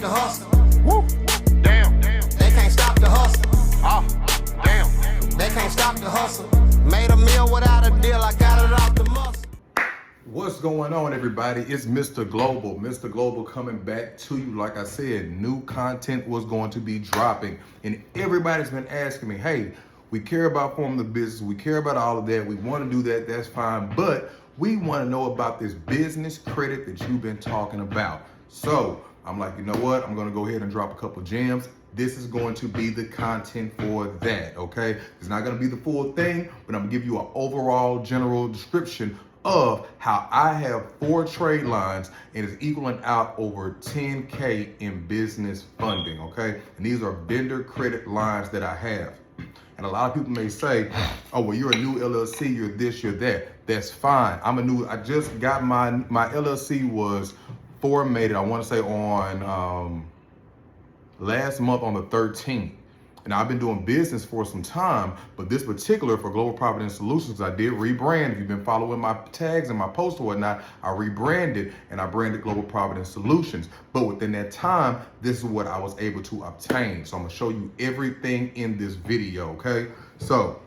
the hustle. Woo. Damn. They can't stop the hustle. Damn. They can't stop the hustle. Made a meal without a deal. I got it off the muscle. What's going on, everybody? It's Mr. Global. Mr. Global coming back to you. Like I said, new content was going to be dropping. And everybody's been asking me, hey, we care about forming the business. We care about all of that. We want to do that. That's fine. But we want to know about this business credit that you've been talking about. So I'm like, you know what? I'm going to go ahead and drop a couple gems. This is going to be the content for that, okay? It's not going to be the full thing, but I'm going to give you an overall general description of how I have 4 trade lines and it's equaling out over 10K in business funding, okay? And these are vendor credit lines that I have. And a lot of people may say, oh, well, you're a new LLC, you're this, you're that. That's fine. I just got my LLC was formatted, I want to say on last month on the 13th. And I've been doing business for some time, but this particular for Global Providence Solutions, I did rebrand. If you've been following my tags and my posts or whatnot, I rebranded and I branded Global Providence Solutions. But within that time, this is what I was able to obtain. So I'm gonna show you everything in this video, okay? So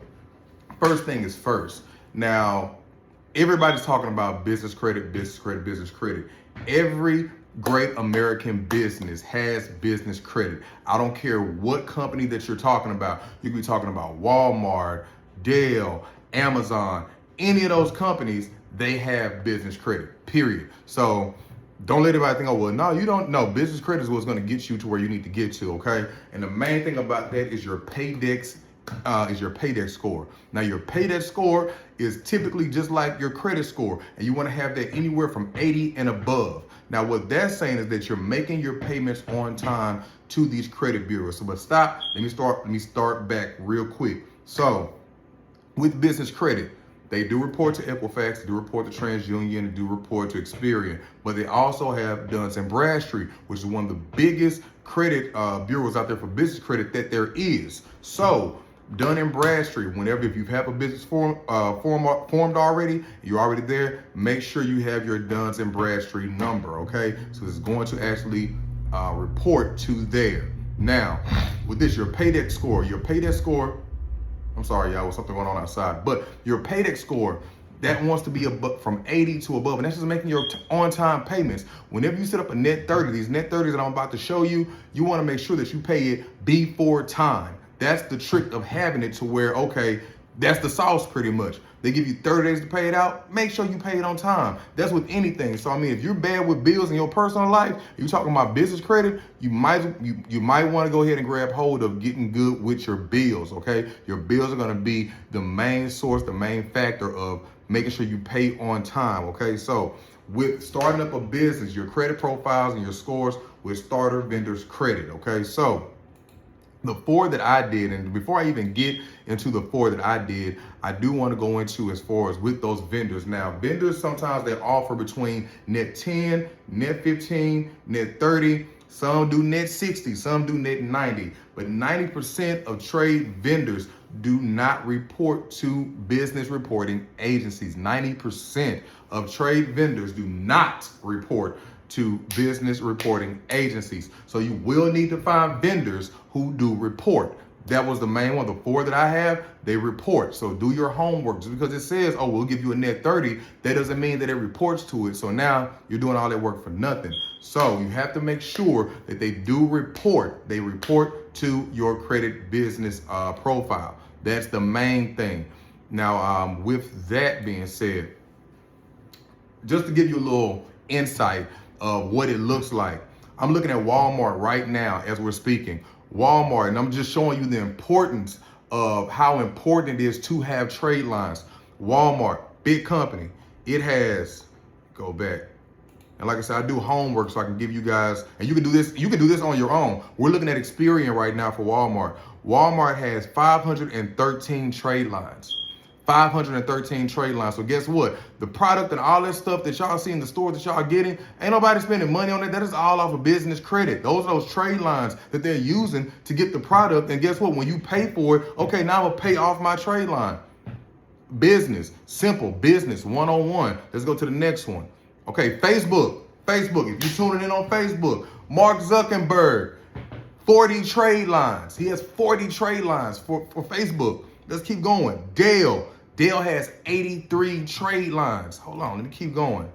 first thing is first. Now, everybody's talking about business credit, business credit, business credit. Every great American business has business credit. I don't care what company that you're talking about. You could be talking about Walmart, Dell, Amazon, any of those companies, they have business credit, period. So don't let anybody think, oh, well, no, you don't know. Business credit is what's going to get you to where you need to get to, okay? And the main thing about that is your paydex score. Now your paydex score is typically just like your credit score, and you want to have that anywhere from 80 and above. Now what that's saying is that you're making your payments on time to these credit bureaus. So, but stop, let me start back real quick. So with business credit, they do report to Equifax, they do report to TransUnion, they do report to Experian, but they also have Dun & Bradstreet, which is one of the biggest credit bureaus out there for business credit that there is. So Dun & Bradstreet, if you have a business formed already, you're already there, make sure you have your Dun & Bradstreet number, okay? So it's going to actually report to there. Now, with this, your paydex score, I'm sorry, y'all, with something going on outside, but your paydex score, that wants to be from 80 to above, and that's just making your on-time payments. Whenever you set up a net 30, these net 30s that I'm about to show you, you want to make sure that you pay it before time. That's the trick of having it to where, okay, that's the sauce pretty much. They give you 30 days to pay it out. Make sure you pay it on time. That's with anything. So I mean, if you're bad with bills in your personal life, you're talking about business credit, you might want to go ahead and grab hold of getting good with your bills, okay? Your bills are going to be the main source, the main factor of making sure you pay on time, okay? So with starting up a business, your credit profiles and your scores with starter vendors credit, okay? So the 4 that I did, and before I even get into the 4 that I did, I do want to go into as far as with those vendors. Now, vendors, sometimes they offer between net 10, net 15, net 30. Some do net 60, some do net 90. But 90% of trade vendors do not report to business reporting agencies. 90% of trade vendors do not report to business reporting agencies. So you will need to find vendors who do report. That was the main one. The 4 that I have, they report. So do your homework. Just because it says, oh, we'll give you a net 30, that doesn't mean that it reports to it. So now you're doing all that work for nothing. So you have to make sure that they do report. They report to your credit business profile. That's the main thing. Now, with that being said, just to give you a little insight of what it looks like. I'm looking at Walmart right now as we're speaking. Walmart, and I'm just showing you the importance of how important it is to have trade lines. Walmart, big company. It has, go back. And like I said, I do homework so I can give you guys, and you can do this on your own. We're looking at Experian right now for Walmart. Walmart has 513 trade lines. 513 trade lines. So guess what? The product and all that stuff that y'all see in the stores that y'all getting, ain't nobody spending money on it. That is all off of business credit. Those are those trade lines that they're using to get the product. And guess what? When you pay for it, okay, now I'm gonna pay off my trade line. Business, simple business, one-on-one. Let's go to the next one. Okay, Facebook. If you're tuning in on Facebook, Mark Zuckerberg, 40 trade lines. He has 40 trade lines for Facebook. Let's keep going. Dell has 83 trade lines. Hold on, let me keep going.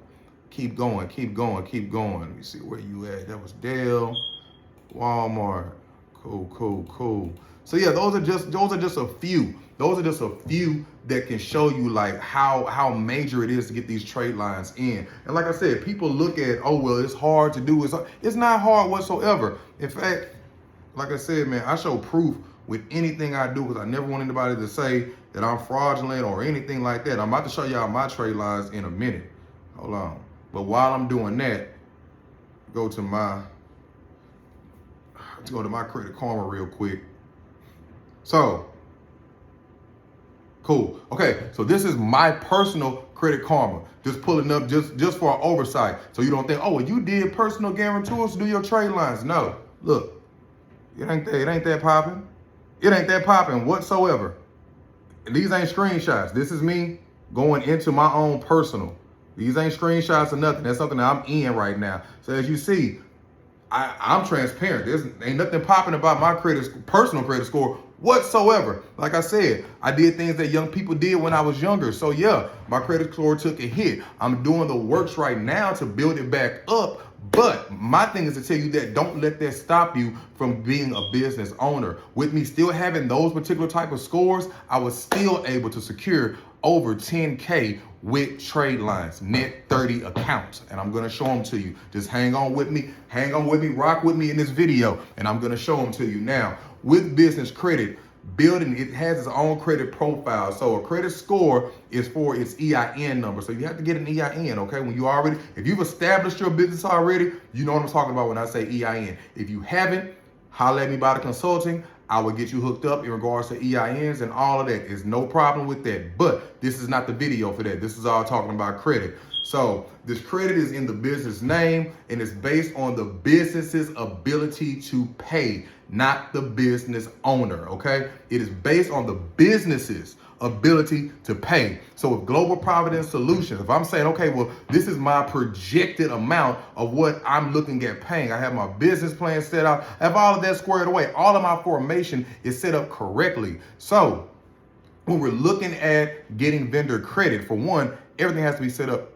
Keep going. Let me see where you at. That was Dell, Walmart. Cool. So yeah, those are just a few. Those are just a few that can show you like how major it is to get these trade lines in. And like I said, people look at, oh well, it's hard to do. It's not hard whatsoever. In fact, like I said, man, I show proof with anything I do because I never want anybody to say that I'm fraudulent or anything like that. I'm about to show y'all my trade lines in a minute. Hold on. But while I'm doing that, go to my Credit Karma real quick. So, cool. Okay, so this is my personal Credit Karma. Just pulling up just for an oversight. So you don't think, oh, well, you did personal guarantors to do your trade lines. No, look, it ain't that popping. It ain't that popping whatsoever. These ain't screenshots. This is me going into my own personal. These ain't screenshots or nothing. That's something that I'm in right now. So as you see, I'm transparent. There's ain't nothing popping about my personal credit score whatsoever. Like I said, I did things that young people did when I was younger. So yeah, my credit score took a hit. I'm doing the works right now to build it back up. But my thing is to tell you that don't let that stop you from being a business owner. With me still having those particular type of scores, I was still able to secure over 10K with trade lines, net 30 accounts. And I'm gonna show them to you. Just hang on with me, rock with me in this video, and I'm gonna show them to you. Now, with business credit, building, it has its own credit profile. So a credit score is for its EIN number. So you have to get an EIN, okay? If you've established your business already, you know what I'm talking about when I say EIN. If you haven't, holler at me about the consulting. I will get you hooked up in regards to EINs and all of that. There's no problem with that. But this is not the video for that. This is all talking about credit. So this credit is in the business name and it's based on the business's ability to pay, not the business owner, okay? It is based on the business's ability to pay. So with Global Providence Solutions, if I'm saying, okay, well, this is my projected amount of what I'm looking at paying. I have my business plan set out. I have all of that squared away. All of my formation is set up correctly. So when we're looking at getting vendor credit, for one, everything has to be set up,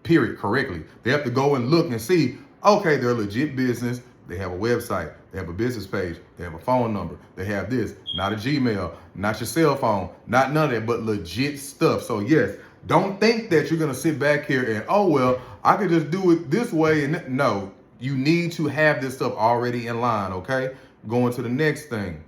period, correctly. They have to go and look and see, okay, they're a legit business. They have a website, they have a business page, they have a phone number, they have this, not a Gmail, not your cell phone, not none of that, but legit stuff. So yes, don't think that you're gonna sit back here and, oh, well, I could just do it this way. And no, you need to have this stuff already in line, okay? Going to the next thing.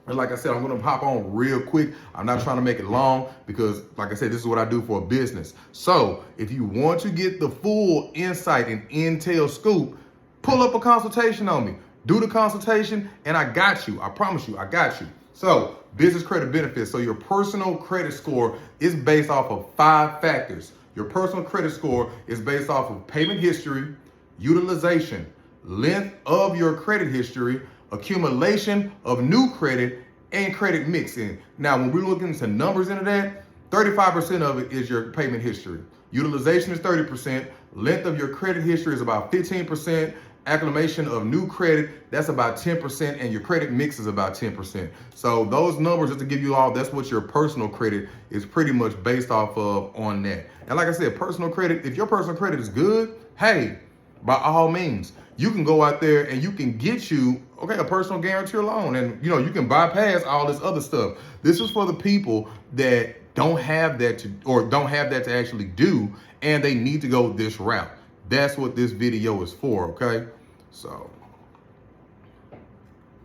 And like I said, I'm gonna hop on real quick. I'm not trying to make it long because, like I said, this is what I do for a business. So if you want to get the full insight and intel scoop, pull up a consultation on me. Do the consultation and I got you. I promise you, I got you. So business credit benefits. So your personal credit score is based off of 5 factors. Your personal credit score is based off of payment history, utilization, length of your credit history, accumulation of new credit, and credit mixing. Now, when we're looking into numbers into that, 35% of it is your payment history. Utilization is 30%. Length of your credit history is about 15%. Accumulation of new credit, that's about 10%, and your credit mix is about 10%. So those numbers, just to give you all, that's what your personal credit is pretty much based off of on that. And like I said, personal credit, if your personal credit is good, hey, by all means, you can go out there and you can get you, okay, a personal guarantee loan, and you know, you can bypass all this other stuff. This is for the people that don't have that to actually do, and they need to go this route. That's what this video is for, okay? So,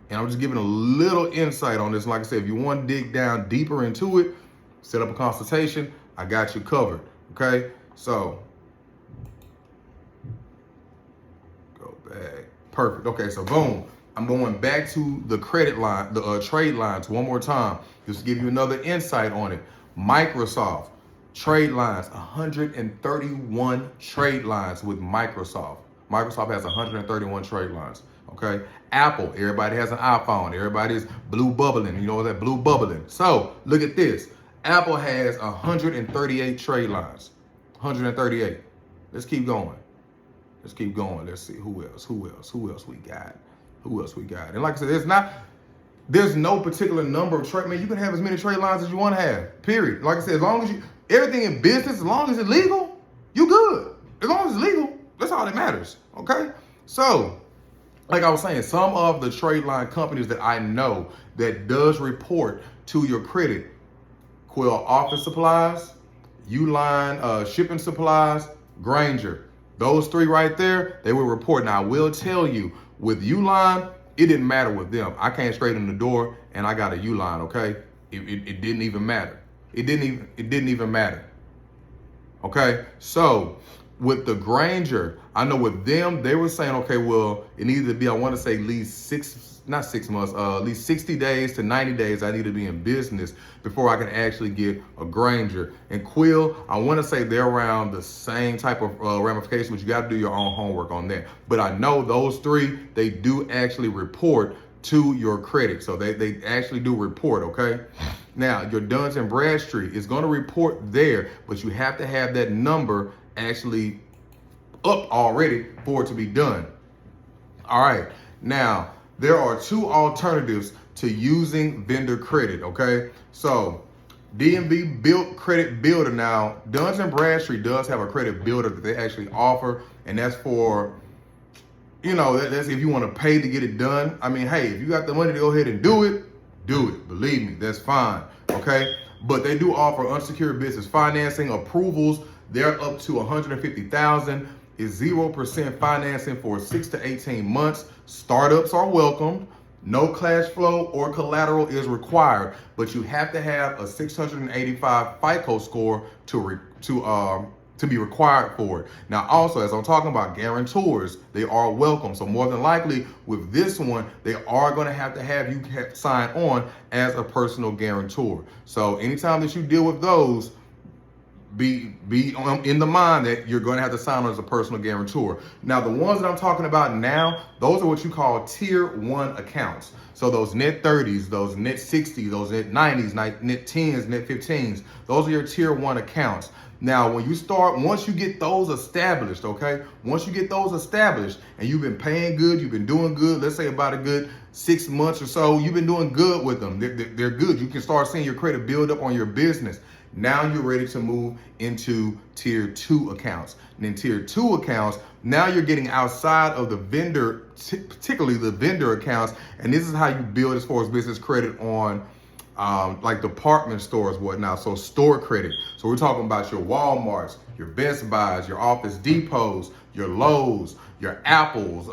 and I'm just giving a little insight on this. Like I said, if you want to dig down deeper into it, set up a consultation. I got you covered, okay? So, go back. Perfect. Okay, so boom. I'm going back to the credit line, the trade lines one more time, just to give you another insight on it. Microsoft. Trade lines, 131 trade lines with Microsoft. Microsoft has 131 trade lines, okay? Apple, everybody has an iPhone. Everybody's blue bubbling, you know that blue bubbling. So look at this. Apple has 138 trade lines, 138. Let's keep going. Let's keep going. Let's see who else we got. And like I said, there's no particular number of trade. Man, you can have as many trade lines as you want to have. Period. Like I said, as long as everything in business, as long as it's legal, you good. As long as it's legal, that's all that matters. Okay. So, like I was saying, some of the trade line companies that I know that does report to your credit: Quill Office Supplies, Uline Shipping Supplies, Granger. Those three right there, they will report. Now, I will tell you, with Uline, it didn't matter with them. I came straight in the door and I got a Uline, okay? It didn't even matter. It didn't even matter. Okay? So, with the Granger, I know with them, they were saying, okay, well, it needed to be, I want to say at least at least 60 days to 90 days I need to be in business before I can actually get a Granger. And Quill, I want to say they're around the same type of ramification, but you got to do your own homework on that. But I know those three, they do actually report to your credit. So they actually do report, okay? Now, your Duns and Bradstreet is going to report there, but you have to have that number actually up already for it to be done. All right. Now, there are two alternatives to using vendor credit, okay? So, DMV Built Credit Builder. Now, Duns and Bradstreet does have a credit builder that they actually offer, and that's for, that's if you want to pay to get it done. I mean, hey, if you got the money to go ahead and do it. Believe me, that's fine, okay? But they do offer unsecured business financing approvals. They're up to $150,000. Is 0% financing for 6 to 18 months. Startups are welcomed. No cash flow or collateral is required, but you have to have a 685 FICO score to be required for it. Now, also, as I'm talking about guarantors, they are welcome. So more than likely with this one, they are going to have you sign on as a personal guarantor. So anytime that you deal with those, be in the mind that you're going to have to sign on as a personal guarantor. Now, the ones that I'm talking about now, those are what you call tier 1 accounts. So those net 30s, those net 60s, those net 90s, net 10s, net 15s, those are your tier 1 accounts. Now, once you get those established, okay? Once you get those established and you've been paying good, you've been doing good, let's say about a good 6 months or so, you've been doing good with them. They're good. You can start seeing your credit build up on your business. Now you're ready to move into tier 2 accounts. And in tier 2 accounts, now you're getting outside of the vendor, particularly the vendor accounts. And this is how you build as far as business credit on like department stores, whatnot. So store credit. So we're talking about your Walmarts, your Best Buys, your Office Depots, your Lowe's, your Apples,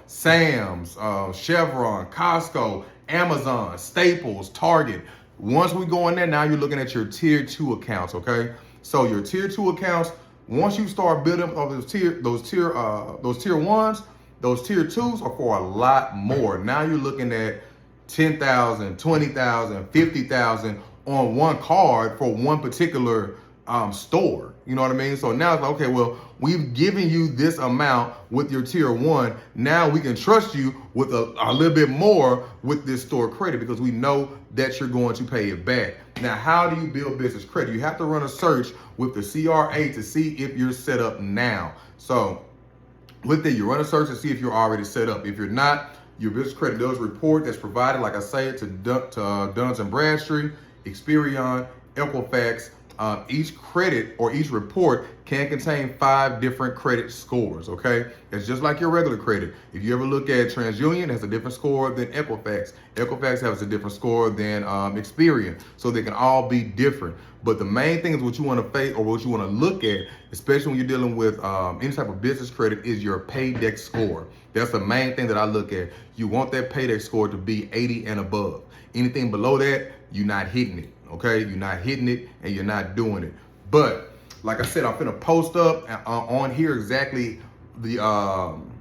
Sam's, Chevron, Costco, Amazon, Staples, Target. Once we go in there, now you're looking at your tier 2 accounts, okay? So your tier 2 accounts, once you start building up those tier 1s, those tier 2s are for a lot more. Now you're looking at $10,000, $20,000, $50,000 on one card for one particular store. You know what I mean? So now it's like, okay, well, we've given you this amount with your tier 1. Now we can trust you with a little bit more with this store credit because we know that you're going to pay it back. Now, how do you build business credit? You have to run a search with the CRA to see if you're set up now. So with that, you run a search to see if you're already set up. If you're not, your business credit does report that's provided, like I say, to Duns and Bradstreet, Experian, Equifax. Each credit or each report can contain 5 different credit scores, okay? It's just like your regular credit. If you ever look at TransUnion, it has a different score than Equifax. Equifax has a different score than Experian. So they can all be different. But the main thing is what you want to pay or what you want to look at, especially when you're dealing with any type of business credit, is your Paydex score. That's the main thing that I look at. You want that Paydex score to be 80 and above. Anything below that, you're not hitting it. Okay, you're not hitting it and you're not doing it. But like I said, I'm finna post up on here exactly the I'm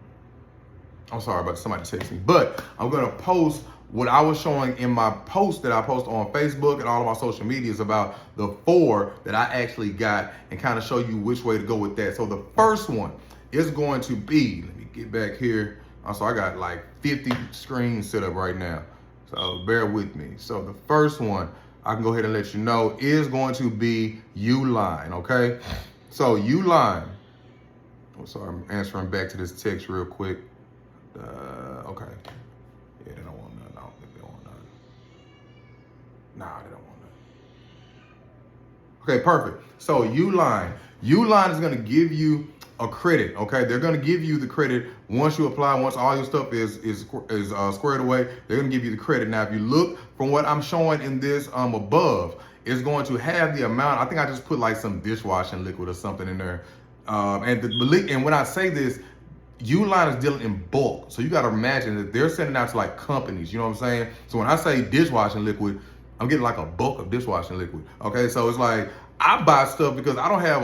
sorry about somebody text me, but I'm gonna post what I was showing in my post that I post on Facebook and all of my social medias about the 4 that I actually got and kind of show you which way to go with that. So the first one is going to be, let me get back here. So I got like 50 screens set up right now. So bear with me. So the first one, I can go ahead and let you know, is going to be Uline, okay? So Uline, sorry, I'm answering back to this text real quick. Okay. Yeah, they don't want none. I don't think they want none. Nah, they don't want none. Okay, perfect. So Uline is gonna give you a credit. Okay, they're gonna give you the credit once you apply. Once all your stuff is squared away, they're gonna give you the credit. Now, if you look from what I'm showing in this above, it's going to have the amount. I think I just put like some dishwashing liquid or something in there. And when I say this, Uline is dealing in bulk. So you got to imagine that they're sending out to like companies, you know what I'm saying? So when I say dishwashing liquid, I'm getting like a bulk of dishwashing liquid. Okay, so it's like I buy stuff because I don't have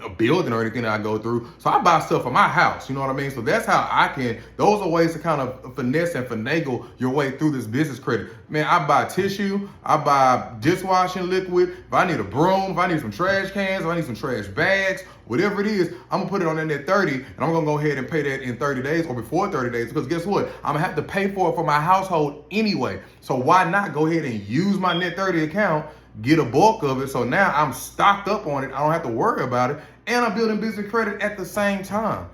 a building or anything that I go through. So I buy stuff for my house, you know what I mean? So that's how those are ways to kind of finesse and finagle your way through this business credit. Man, I buy tissue, I buy dishwashing liquid. If I need a broom, if I need some trash cans, if I need some trash bags, whatever it is, I'm gonna put it on that net 30 and I'm gonna go ahead and pay that in 30 days or before 30 days because guess what? I'm gonna have to pay for it for my household anyway. So why not go ahead and use my net 30 account, get a bulk of it, so now I'm stocked up on it, I don't have to worry about it, and I'm building business credit at the same time.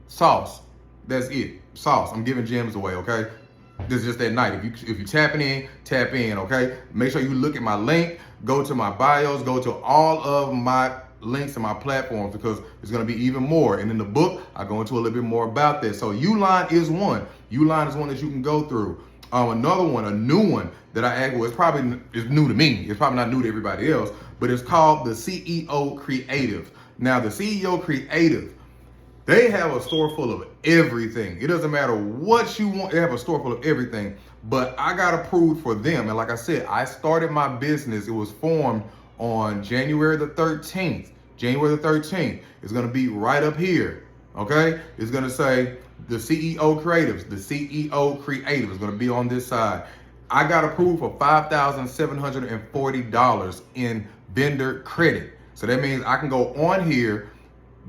Sauce, that's it. Sauce, I'm giving gems away, okay? This is just that night. If you tapping in, tap in, okay? Make sure you look at my link, go to my bios, go to all of my links and my platforms because it's going to be even more. And in the book, I go into a little bit more about that. So Uline is one. Uline is one that you can go through. Another one, a new one that I add, well, it's new to me. It's probably not new to everybody else, but it's called the CEO Creative. Now, the CEO Creative, they have a store full of everything. It doesn't matter what you want. They have a store full of everything, but I got approved for them. And like I said, I started my business. It was formed on January the 13th. January the 13th. It's going to be right up here. Okay. It's going to say the CEO Creatives, the CEO Creative is going to be on this side. I got approved for $5,740 in vendor credit. So that means I can go on here,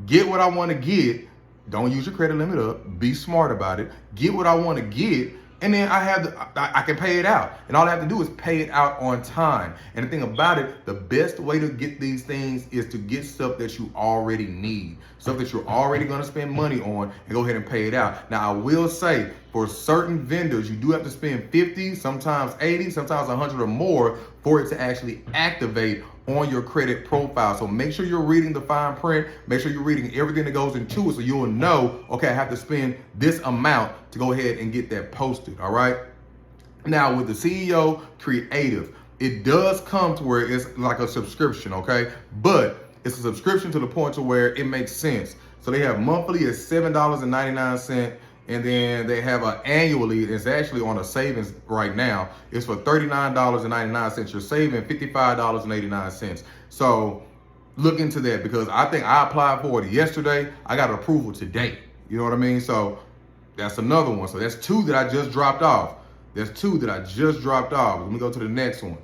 get what I want to get. Don't use your credit limit up. Be smart about it. Get what I want to get. And then I can pay it out. And all I have to do is pay it out on time. And the thing about it, the best way to get these things is to get stuff that you already need. Stuff that you're already going to spend money on and go ahead and pay it out. Now, I will say for certain vendors, you do have to spend 50, sometimes 80, sometimes 100 or more for it to actually activate on your credit profile. So make sure you're reading the fine print. Make sure you're reading everything that goes into it so you'll know, okay, I have to spend this amount to go ahead and get that posted, all right? Now, with the CEO Creative, it does come to where it's like a subscription, okay? But it's a subscription to the point to where it makes sense. So they have monthly is $7.99. And then they have an annually, it's actually on a savings right now. It's for $39.99. You're saving $55.89. So look into that because I think I applied for it yesterday. I got approval today. You know what I mean? So that's another one. So that's two that I just dropped off. Let me go to the next one.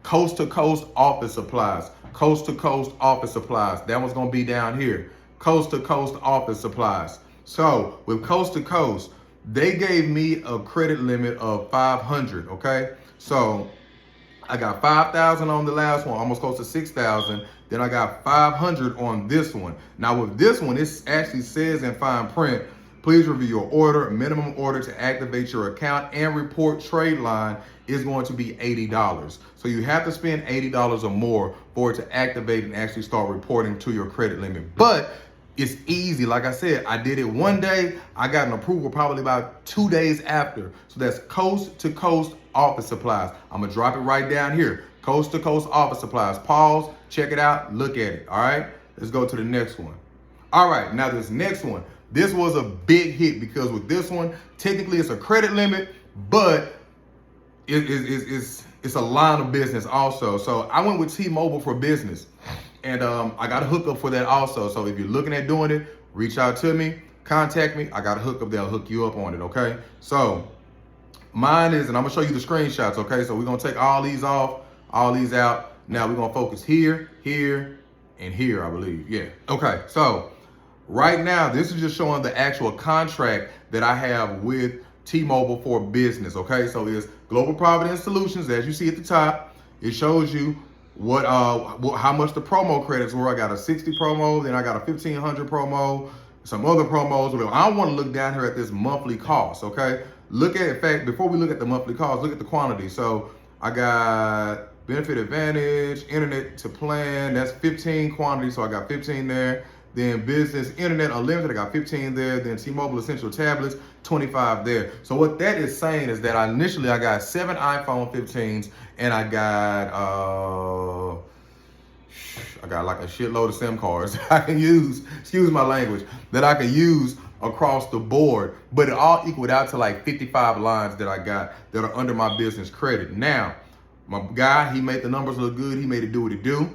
Coast to Coast Office Supplies. Coast to Coast Office Supplies. That one's going to be down here. Coast to Coast Office Supplies. So with Coast to Coast, they gave me a credit limit of 500, okay? So I got 5,000 on the last one, almost close to 6,000. Then I got 500 on this one. Now with this one, it actually says in fine print, please review your order. Minimum order to activate your account and report trade line is going to be $80. So you have to spend $80 or more for it to activate and actually start reporting to your credit limit. But it's easy. Like I said, I did it one day. I got an approval probably about 2 days after. So that's Coast to Coast Office Supplies. I'm going to drop it right down here. Coast to Coast Office Supplies. Pause, check it out, look at it. All right, let's go to the next one. All right, now this next one, this was a big hit because with this one, technically it's a credit limit, but it's a line of business also. So I went with T-Mobile for Business. And I got a hookup for that also. So if you're looking at doing it, reach out to me, contact me. I got a hookup there. I'll hook you up on it, okay? So mine is, and I'm going to show you the screenshots, okay? So we're going to take all these off, all these out. Now we're going to focus here, here, and here, I believe. Yeah. Okay. So right now, this is just showing the actual contract that I have with T-Mobile for Business, okay? So it's Global Providence Solutions, as you see at the top. It shows you how much the promo credits were. I got a 60 promo, then I got a 1500 promo, some other promos. I want to look down here at this monthly cost, okay? Look at, in fact, before we look at the monthly cost, look at the quantity. So I got benefit advantage, internet to plan, that's 15 quantity, so I got 15 there. Then business internet unlimited, I got 15 there. Then T-Mobile essential tablets, 25 there. So what that is saying is that initially I got 7 iPhone 15s and I got like a shitload of SIM cards I can use, excuse my language, that I can use across the board. But it all equaled out to like 55 lines that I got that are under my business credit. Now, my guy, he made the numbers look good. He made it do what it do.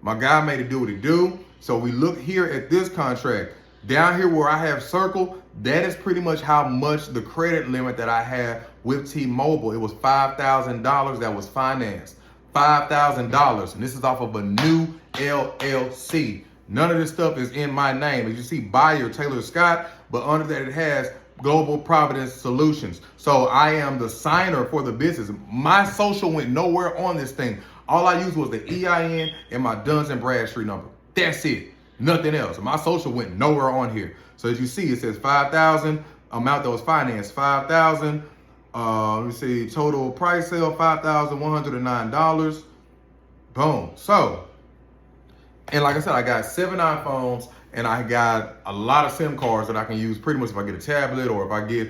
My guy made it do what it do. So we look here at this contract. Down here where I have circled, that is pretty much how much the credit limit that I had with T-Mobile. It was $5,000 that was financed. $5,000. And this is off of a new LLC. None of this stuff is in my name. As you see, buyer Taylor Scott, but under that it has Global Providence Solutions. So I am the signer for the business. My social went nowhere on this thing. All I used was the EIN and my Duns and Bradstreet number. That's it. Nothing else. My social went nowhere on here. So as you see, it says 5,000, amount that was financed, 5,000. Let me see, total price sale, $5,109. Boom. So, and like I said, I got 7 iPhones and I got a lot of SIM cards that I can use pretty much if I get a tablet or if I get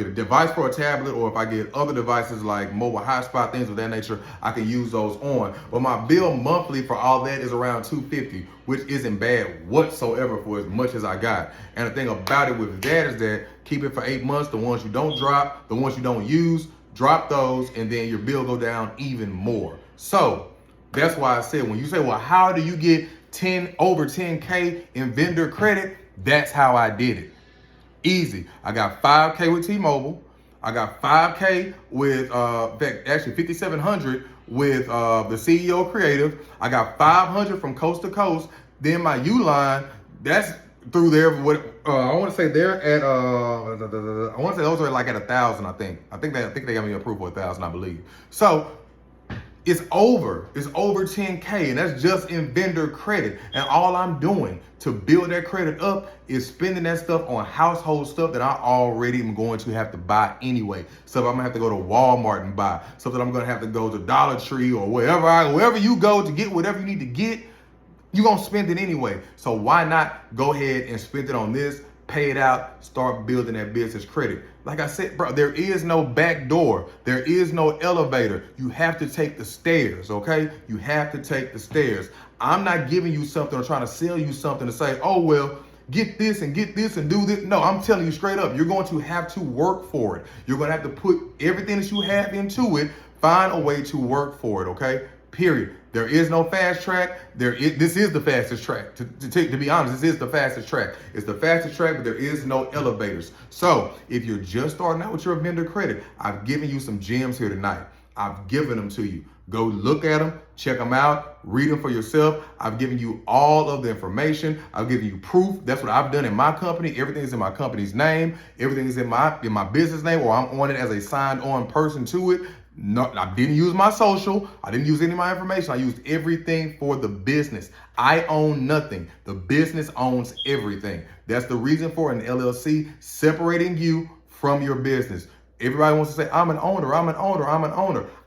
a device for a tablet or if I get other devices like mobile hotspot, things of that nature, I can use those on. But my bill monthly for all that is around $250, which isn't bad whatsoever for as much as I got. And the thing about it with that is that keep it for 8 months. The ones you don't drop, the ones you don't use, drop those, and then your bill go down even more. So that's why I said, when you say, well, how do you get over 10K in vendor credit? That's how I did it. Easy. I got 5K with T-Mobile. I got 5K with, actually 5,700 with the CEO Creative. I got 500 from Coast to Coast. Then my Uline, that's through there. What I want to say they're at, I want to say those are like at 1,000. I think they got me approved for 1,000, I believe. So it's over 10K, and that's just in vendor credit. And all I'm doing to build that credit up is spending that stuff on household stuff that I already am going to have to buy anyway. Stuff I'm gonna have to go to Walmart and buy. Stuff that I'm gonna have to go to Dollar Tree or wherever you go to get whatever you need to get, you're gonna spend it anyway. So why not go ahead and spend it on this, pay it out, start building that business credit. Like I said, bro, there is no back door. There is no elevator. You have to take the stairs, okay? You have to take the stairs. I'm not giving you something or trying to sell you something to say, oh, well, get this and do this. No, I'm telling you straight up, you're going to have to work for it. You're going to have to put everything that you have into it, find a way to work for it, okay? Period. There is no fast track. This is the fastest track. To be honest, this is the fastest track. It's the fastest track, but there is no elevators. So if you're just starting out with your vendor credit, I've given you some gems here tonight. I've given them to you. Go look at them, check them out, read them for yourself. I've given you all of the information. I've given you proof. That's what I've done in my company. Everything is in my company's name. Everything is in my business name, or I'm on it as a signed on person to it. No, I didn't use my social. I didn't use any of my information. I used everything for the business. I own nothing. The business owns everything. That's the reason for an LLC separating you from your business. Everybody wants to say, I'm an owner.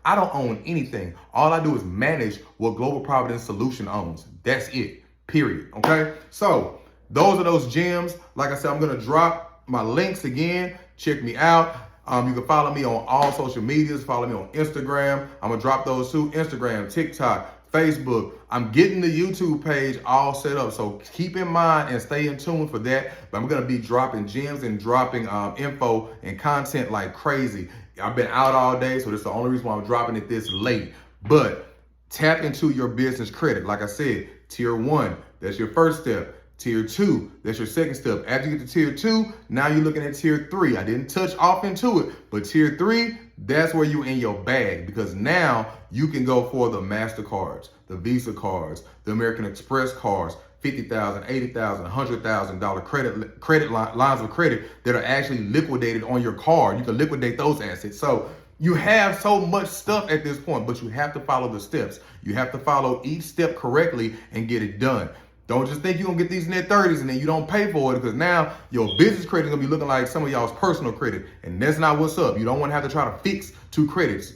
I don't own anything. All I do is manage what Global Providence Solution owns. That's it, period, okay? So those are those gems. Like I said, I'm gonna drop my links again. Check me out. You can follow me on all social medias. Follow me on Instagram. I'm gonna drop those too. Instagram, TikTok, Facebook. I'm getting the YouTube page all set up. So keep in mind and stay in tune for that. But I'm gonna be dropping gems and dropping info and content like crazy. I've been out all day, so that's the only reason why I'm dropping it this late. But tap into your business credit. Like I said, tier 1, that's your first step. Tier 2, that's your second step. After you get to tier 2, now you're looking at tier 3. I didn't touch off into it, but tier 3, that's where you're in your bag, because now you can go for the MasterCards, the Visa cards, the American Express cards, $50,000, $80,000, $100,000 lines of credit that are actually liquidated on your card. You can liquidate those assets. So You have so much stuff at this point, but you have to follow the steps. You have to follow each step correctly and get it done. Don't just think you're gonna get these net 30s and then you don't pay for it, because now your business credit is gonna be looking like some of y'all's personal credit. And that's not what's up. You don't wanna have to try to fix 2 credits.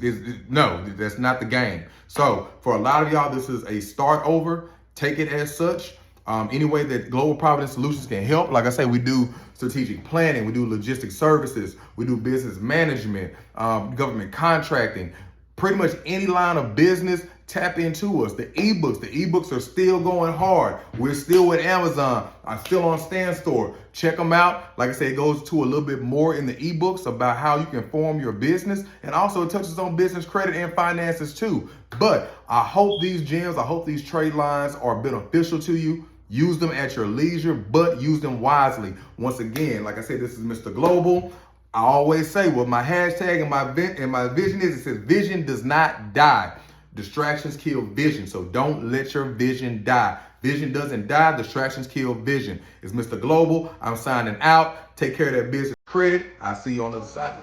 No, that's not the game. So for a lot of y'all, this is a start over. Take it as such. Any way that Global Providence Solutions can help. Like I say, we do strategic planning, we do logistics services, we do business management, government contracting, pretty much any line of business, tap into us. The ebooks are still going hard. We're still with Amazon. I'm still on Stan Store. Check them out. Like I said, it goes to a little bit more in the ebooks about how you can form your business, and also it touches on business credit and finances too. But I hope these gems, I hope these trade lines are beneficial to you. Use them at your leisure, but use them wisely. Once again, like I said, this is Mr. Global. I always say what my hashtag and my vision is. It says vision does not die. Distractions kill vision. So don't let your vision die. Vision doesn't die. Distractions kill vision. It's Mr. Global. I'm signing out. Take care of that business credit. I'll see you on the other side.